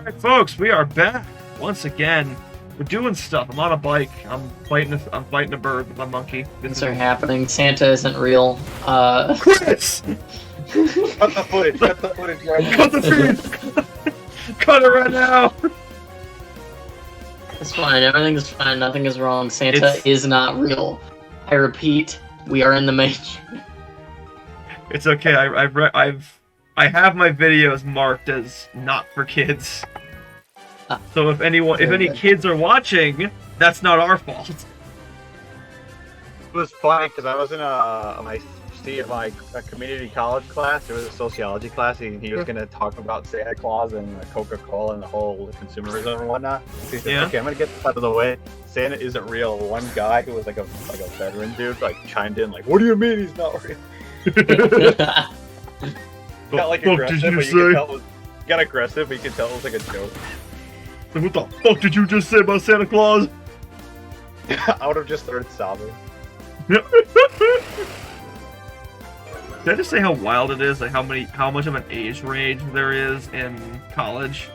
Alright, folks, we are back once again. We're doing stuff. I'm on a bike. I'm fighting a bird with my monkey. Things are happening. Santa isn't real. Chris! Cut the footage. Cut the footage right now. Cut the feed! Cut it right now! It's fine. Everything's fine. Nothing is wrong. Santa is not real. I repeat, we are in the matrix. It's okay. I have my videos marked as not for kids. So if any kids are watching, that's not our fault. It was funny because I was in my community college class. It was a sociology class, and he was going to talk about Santa Claus and Coca-Cola and the whole consumerism and whatnot. So he said, Yeah. "Okay, I'm going to get this out of the way. Santa isn't real." One guy who was like a veteran dude chimed in like, "What do you mean he's not real?" Got aggressive, but got aggressive, but you could tell it was like a joke. Like, what the fuck did you just say about Santa Claus? I would have just started sobbing. Did I just say how wild it is? Like how much of an age range there is in college?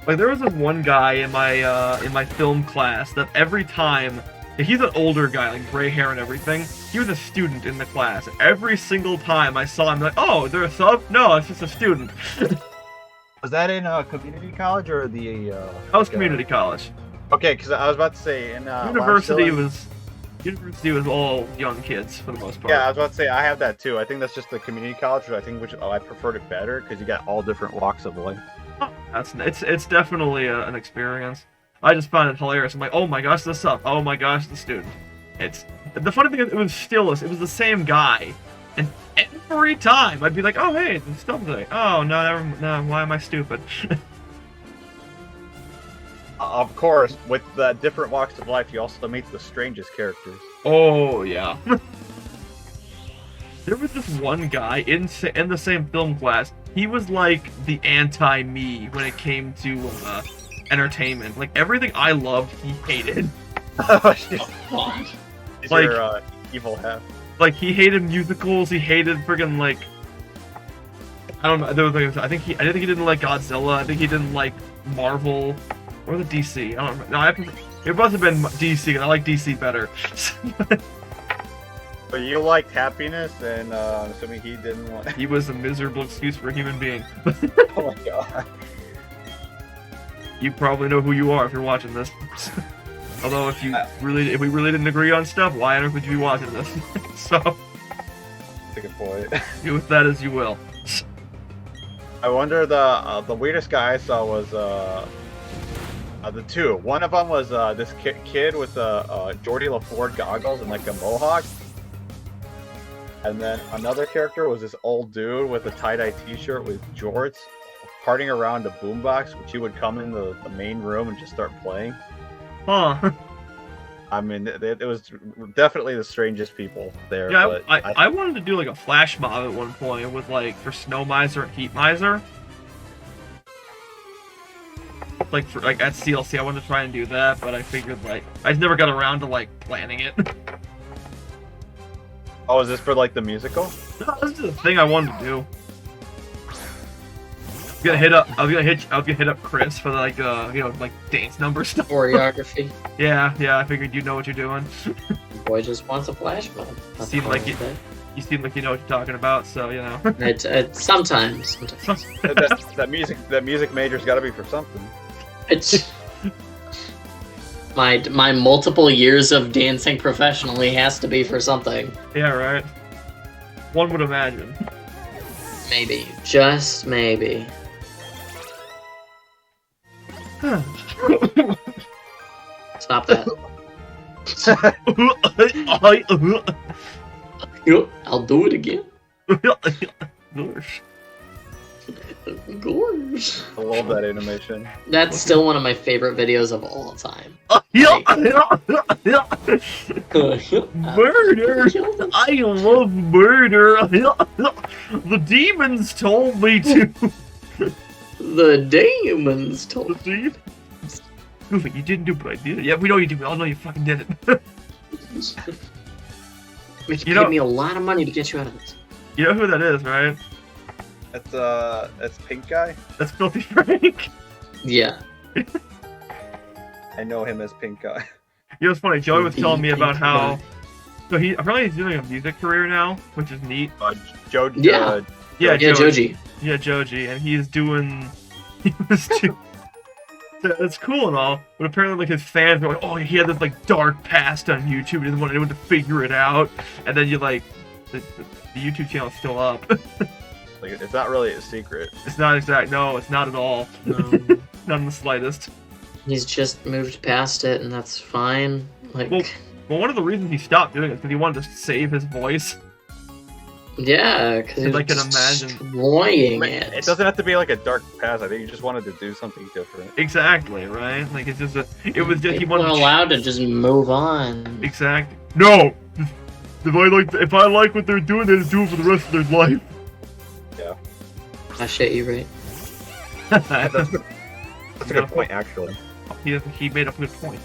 Like there was this one guy in my film class that every time he's an older guy, like gray hair and everything. He was a student in the class. Every single time I saw him, like, oh, is there a sub? No, it's just a student. Was that in community college or the? That was community college. Okay, because I was about to say in University was all young kids for the most part. Yeah, I was about to say I have that too. I think that's just the community college, I preferred it better because you got all different walks of life. It's definitely an experience. I just found it hilarious. I'm like, oh my gosh, the sub. Oh my gosh, the student. It's the funny thing is, it was the same guy, and every time I'd be like, oh hey, it's still today. Oh no, no, why am I stupid? Of course, with the different walks of life, you also meet the strangest characters. Oh yeah. There was this one guy in the same film class. He was like the anti-me when it came to entertainment. Like everything I loved, he hated. Oh, God. Is Like- your evil half? Like he hated musicals. He hated friggin' like I don't know. There was I think he didn't like Godzilla. I think he didn't like Marvel or the DC. I don't remember. No, it must have been DC. And I like DC better. But you liked happiness, and I'm assuming he didn't want. He was a miserable excuse for a human being. Oh my god. You probably know who you are if you're watching this. Although if we really didn't agree on stuff, why on earth would you be watching this? So That's a good point. do with that as you will. I wonder the weirdest guy I saw was the two. One of them was this kid with Geordie LaFord goggles and like a mohawk. And then another character was this old dude with a tie-dye t-shirt with jorts, partying around a boombox, which he would come in the main room and just start playing. Huh. I mean, it was definitely the strangest people there. Yeah, but I wanted to do like a flash mob at one point with like for Snow Miser and Heat Miser. Like for at CLC, I wanted to try and do that, but I figured like I never got around to like planning it. Oh, is this for like the musical? No, this is the thing I wanted to do. I was gonna hit up Chris for like like dance number stuff. Choreography. Yeah, I figured you know what you're doing. Boy just wants a flash mob. You seem like you know what you're talking about, so you know. Sometimes. that music major's got to be for something. It's my multiple years of dancing professionally has to be for something. Yeah, right. One would imagine. Maybe, just maybe. Stop that. I'll do it again. Gosh. Gosh. I love that animation. That's still one of my favorite videos of all time. Murder! I love murder! The demons told me to! The demons told me. Goofy, you didn't do it, but I did it. Yeah, we know you did. We all know you fucking did it. Which paid me a lot of money to get you out of this. You know who that is, right? It's Pink Guy. That's Filthy Frank. Yeah. I know him as Pink Guy. You know, it's funny. Joey was telling me about Pink how. Guy. So apparently he's doing a music career now, which is neat. Yeah. Yeah, Joji. Yeah, Joji, and he's doing. He was doing. That's cool and all, but apparently, like, his fans were like, "Oh, he had this like dark past on YouTube. He didn't want anyone to figure it out." And then you like, the YouTube channel's still up. Like, it's not really a secret. It's not exact. No, it's not at all. Not in the slightest. He's just moved past it, and that's fine. Like, Well, one of the reasons he stopped doing it is because he wanted to save his voice. yeah, because he's I can imagine. destroying it. It doesn't have to be like a dark past. I think he just wanted to do something different. Exactly, right? Like, it's just it was just he People wanted are allowed to just move on. Exactly. No. If I like what they're doing, they just do it for the rest of their life. Yeah. I shit you right. That's a good point, actually. He made a good point.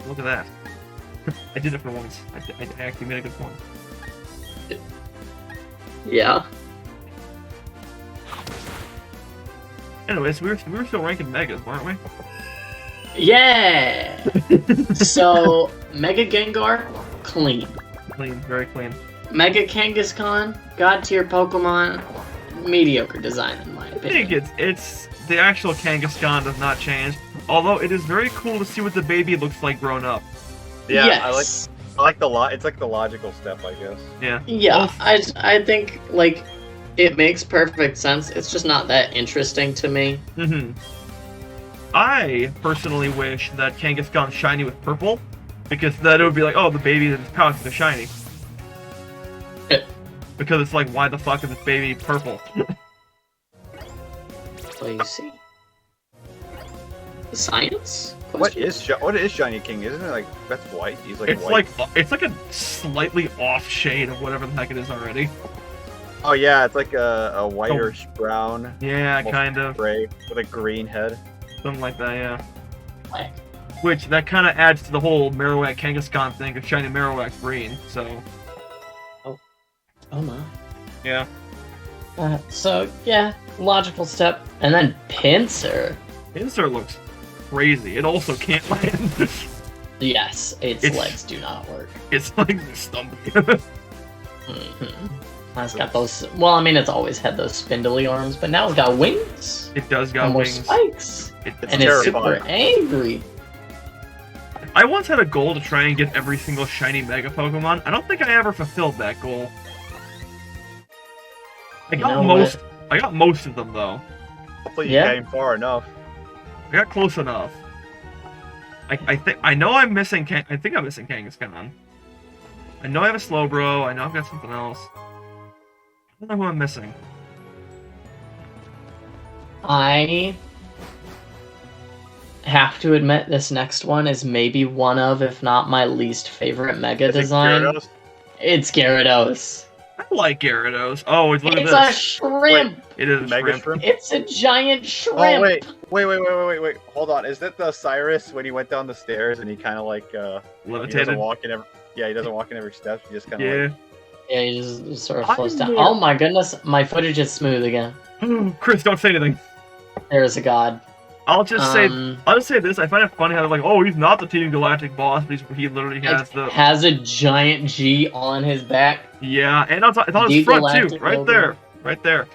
Look at that. I did it for once. I actually made a good point. Yeah. Anyways, we were still ranking megas, weren't we? Yeah! So, Mega Gengar, clean. Clean, very clean. Mega Kangaskhan, god tier Pokemon, mediocre design in my I opinion. think it's the actual Kangaskhan does not change. Although it is very cool to see what the baby looks like grown up. Yeah, Yes. I like it's like the logical step, I guess. Yeah. Yeah, I think, like, it makes perfect sense. It's just not that interesting to me. Mm-hmm. I personally wish that Kangaskhan's shiny with purple, because then it would be like, oh, the baby and its pouch is shiny. Because it's like, why the fuck is this baby purple? Well, you see. The science? What is Shiny King? Isn't it like that's white? He's like It's white. it's like a slightly off shade of whatever the heck it is already. Oh yeah, it's like a whitish brown. Yeah, almost kind of. gray with a green head. Something like that, yeah. Like, Which, that kind of adds to the whole Marowak Kangaskhan thing of shiny Marowak's green, so... oh my. Yeah. So, yeah, logical step. And then Pinsir. Pinsir looks crazy. It also can't land. Yes, its It's- legs do not work. It's like stumpy. It's got those. Well, I mean, it's always had those spindly arms, but now it's got wings It does got and more wings. spikes, It's and it's terrifying. super angry. I once had a goal to try and get every single shiny Mega Pokemon. I don't think I ever fulfilled that goal. I You got know most. I got most of them though. Hopefully you Yeah. came far enough. I got close enough. I think I know I'm missing. I think I'm missing Kangaskhan. I know I have a Slowbro. I know I've got something else. I don't know who I'm missing. I have to admit this next one is maybe one of, if not my least favorite Mega Is it design. Gyarados? It's Gyarados. I like Gyarados. Oh, look at It's this. a shrimp. It is a Mega shrimp. Shrimp? It's a giant shrimp. Oh wait. Hold on. Is that the Cyrus when he went down the stairs and he kind of like he doesn't Levitated. walk in every he doesn't walk in every step. He just kind of Yeah. Yeah, he just sort I of floats down. know. Oh my goodness, my footage is smooth again. Chris, don't say anything. There's a god. I'll just say this. I find it funny how they're like, oh, he's not the Team Galactic boss, but he literally has the has a giant G on his back. yeah, and it's on The his front too, Galactic right logo. there, right there.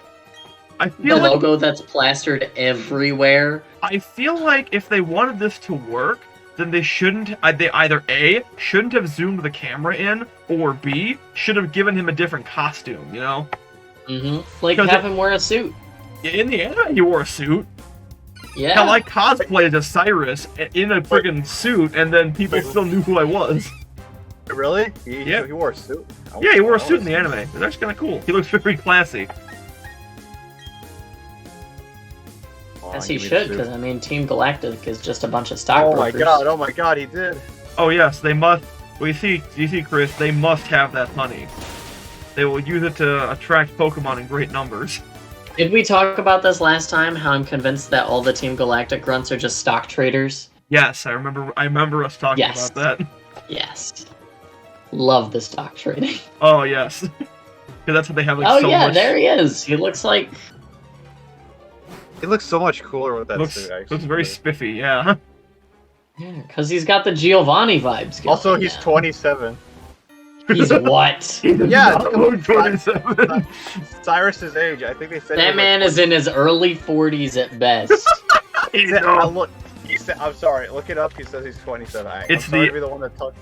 I The feel like logo that's plastered everywhere. I feel like if they wanted this to work, then they shouldn't. They either A, shouldn't have zoomed the camera in, or B, should have given him a different costume. You know, Like, 'Cause have him wear a suit. in the anime he wore a suit. Yeah. Hell, I cosplayed as Cyrus in a friggin' suit, and then people still knew who I was. really. Yeah. He wore a suit. Yeah, he wore a suit in the anime. It's actually kind of cool. He looks very classy. As he should, because I mean, Team Galactic is just a bunch of stock Oh my brokers. god! Oh my god! He did. Oh yes, they must. Well, you see, Chris, they must have that honey. They will use it to attract Pokemon in great numbers. Did we talk about this last time? How I'm convinced that all the Team Galactic grunts are just stock traders. Yes, I remember us talking Yes. about that. Yes. Love the stock trading. Oh yes, because that's what they have like Oh so yeah, much. there he is. He looks like He looks so much cooler with that Looks suit. Actually. looks very spiffy, yeah. Yeah, because he's got the Giovanni vibes going. Also, he's now. 27. He's what? Yeah, Not look 27. Cyrus's age. I think they said. That man is in his early 40s at best. He said, look. He said, I'm sorry. Look it up. He says he's 27. I'm sorry to be the one that talked.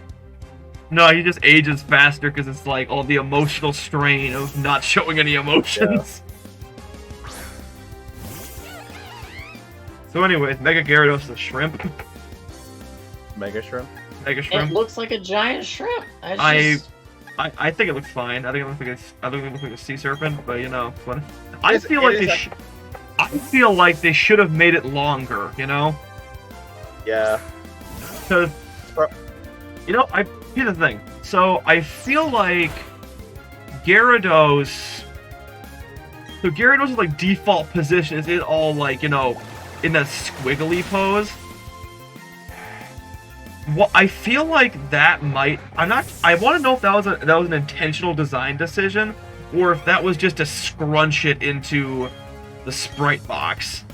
No, he just ages faster because it's like all the emotional strain of not showing any emotions. Yeah. So anyways, Mega Gyarados is a shrimp. Mega Shrimp? Mega Shrimp. It looks like a giant shrimp. I think it looks fine. I think it looks like a sea serpent, but you know, I feel like they should have made it longer, you know? Yeah. Because, you know, here's the thing. So, I feel like Gyarados... So, Gyarados' like, default position is it all, like, you know, in that squiggly pose. Well, I feel like that might... I want to know if that was an intentional design decision, or if that was just to scrunch it into the sprite box.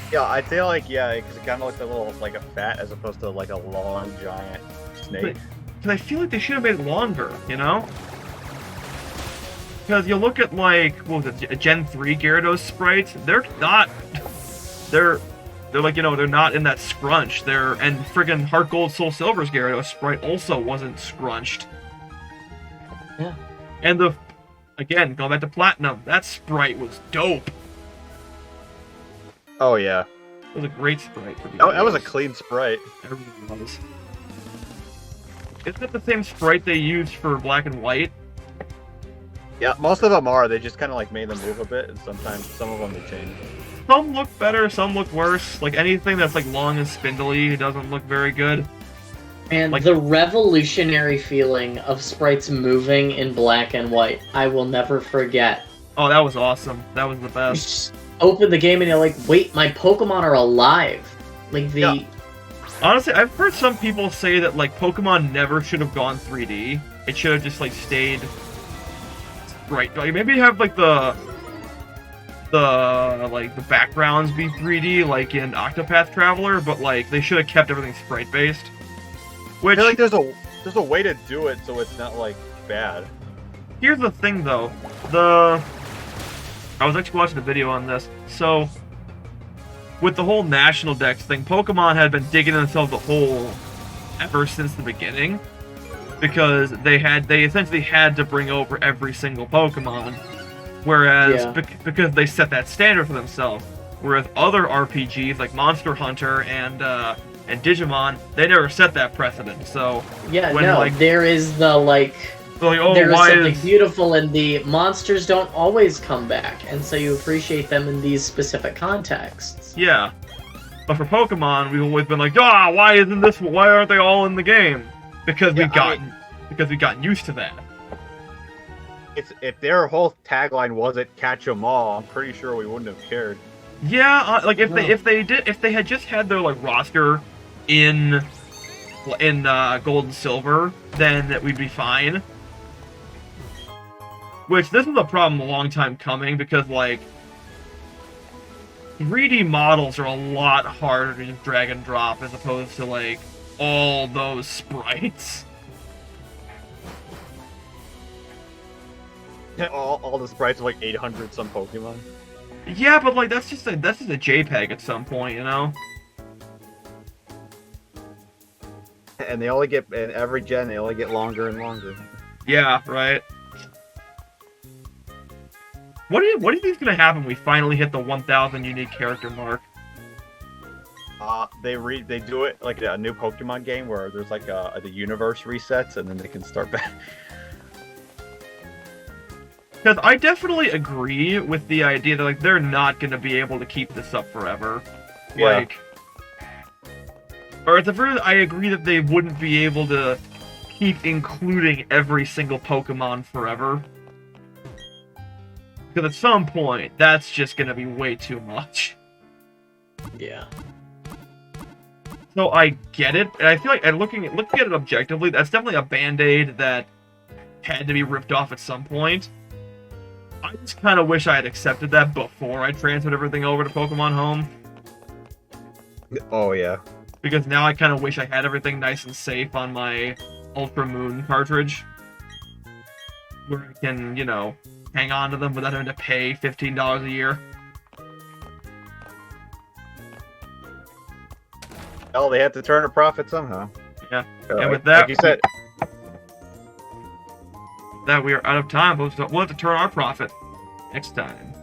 Yeah, I feel like, yeah, because it kind of looks like a fat as opposed to like a long, giant snake. Because I feel like they should have made it longer, you know? Because you look at, like, what was it, Gen 3 Gyarados sprites, they're not... They're like, you know, they're not in that scrunch. And friggin' Heart Gold Soul Silver's Gyarados sprite also wasn't scrunched. Yeah. And again, going back to Platinum, that sprite was dope. Oh, yeah. It was a great sprite. That was a clean sprite. It really was. Isn't it the same sprite they used for Black and White? Yeah, most of them are. They just kind of like made them move a bit, and sometimes some of them they change. Some look better, some look worse. Like anything that's like long and spindly doesn't look very good. And like, the revolutionary feeling of sprites moving in Black and White, I will never forget. Oh, that was awesome. That was the You best. just open the game and you're like, wait, my Pokemon are alive. Like the... Yeah. Honestly, I've heard some people say that like Pokemon never should have gone 3D. It should have just like stayed sprite. Like maybe have like the backgrounds be 3D like in Octopath Traveler, but like they should have kept everything sprite based. Which I feel like there's a way to do it so it's not like bad. Here's the thing though. I was actually watching a video on this. So with the whole National Dex thing, Pokemon had been digging themselves a hole ever since the beginning. Because they essentially had to bring over every single Pokemon. Whereas, because they set that standard for themselves. Whereas other RPGs, like Monster Hunter and Digimon, they never set that precedent, so... Yeah, when, no, like, there is the, like... oh, there is why something beautiful, and the monsters don't always come back, and so you appreciate them in these specific contexts. Yeah. But for Pokemon, we've always been like, why aren't they all in the game? Because we've gotten used to that. If their whole tagline wasn't "catch 'em all," I'm pretty sure we wouldn't have cared. Yeah, like if they had just had their like roster in Gold and Silver, then we'd be fine. Which this is a problem a long time coming because like 3D models are a lot harder to just drag and drop as opposed to like all those sprites. All the sprites are like 800 some Pokemon. Yeah, but like that's just a JPEG at some point, you know. And they only get in every gen. They only get longer and longer. Yeah, right. What do you think is gonna happen when we finally hit the 1,000 unique character mark? They do it like a new Pokemon game where there's like the universe resets and then they can start back. Because I definitely agree with the idea that like they're not gonna be able to keep this up forever. Yeah. Like, or at the very least, I agree that they wouldn't be able to keep including every single Pokemon forever. Because at some point, that's just gonna be way too much. Yeah. So I get it, and I feel like, and looking at it objectively, that's definitely a band-aid that had to be ripped off at some point. I just kind of wish I had accepted that before I transferred everything over to Pokemon Home. Oh yeah. Because now I kind of wish I had everything nice and safe on my Ultra Moon cartridge. Where I can, you know, hang on to them without having to pay $15 a year. Well, they had to turn a profit somehow. Yeah. So, And with that, like you said, we are out of time. We'll have to turn our profit next time.